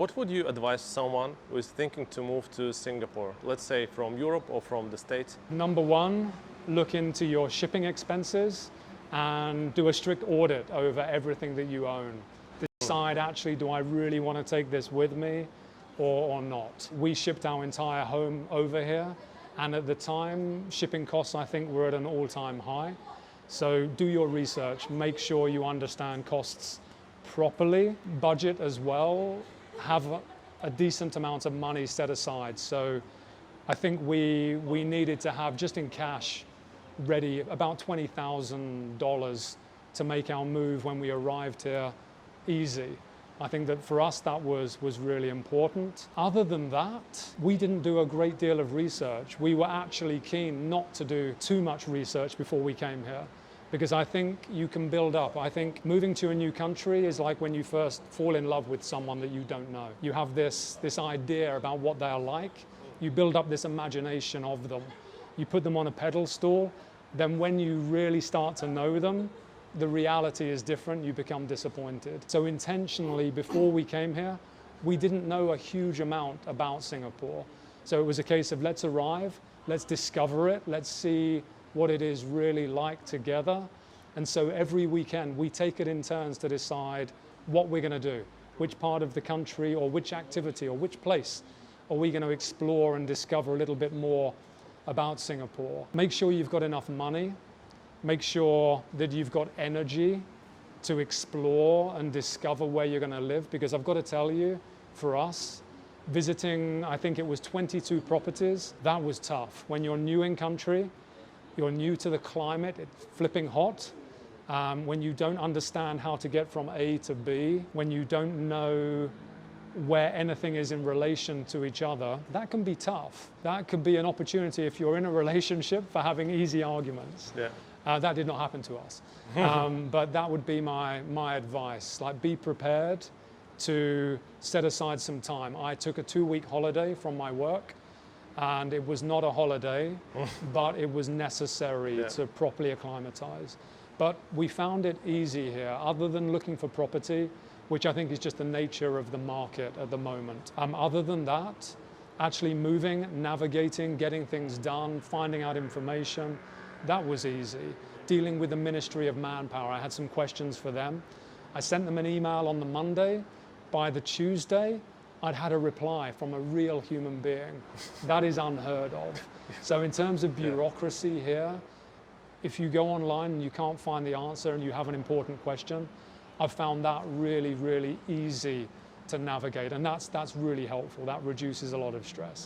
What would you advise someone who is thinking to move to Singapore, let's say from Europe or from the States? Number one, look into your shipping expenses and do a strict audit over everything that you own. Decide actually, do I really want to take this with me or not? We shipped our entire home over here, and at the time, shipping costs I think were at an all-time high. So do your research, make sure you understand costs properly, budget as well, have a decent amount of money set aside. So I think we needed to have, just in cash, ready about $20,000 to make our move when we arrived here easy. I think that for us that was really important. Other than that, we didn't do a great deal of research. We were actually keen not to do too much research before we came here, because I think you can build up. I think moving to a new country is like when you first fall in love with someone that you don't know. You have this idea about what they are like. You build up this imagination of them. You put them on a pedestal. Then when you really start to know them, the reality is different. You become disappointed. So intentionally, before we came here, we didn't know a huge amount about Singapore. So it was a case of let's arrive, let's discover it, let's see what it is really like together. And so every weekend we take it in turns to decide what we're going to do, which part of the country or which activity or which place are we going to explore and discover a little bit more about Singapore. Make sure you've got enough money. Make sure that you've got energy to explore and discover where you're going to live, because I've got to tell you, for us, visiting, I think it was 22 properties, that was tough. When you're new in country, you're new to the climate, it's flipping hot. When you don't understand how to get from A to B, when you don't know where anything is in relation to each other, that can be tough. That could be an opportunity if you're in a relationship for having easy arguments. Yeah. That did not happen to us. But that would be my advice. Like, be prepared to set aside some time. I took a 2-week holiday from my work, and it was not a holiday, but it was necessary to properly acclimatize. But we found it easy here, other than looking for property, which I think is just the nature of the market at the moment. Other than that, actually moving, navigating, getting things done, finding out information, that was easy. Dealing with the Ministry of Manpower, I had some questions for them. I sent them an email on the Monday. By the Tuesday, I'd had a reply from a real human being. That is unheard of. So in terms of bureaucracy here, if you go online and you can't find the answer and you have an important question, I've found that really, really easy to navigate. And that's really helpful. That reduces a lot of stress.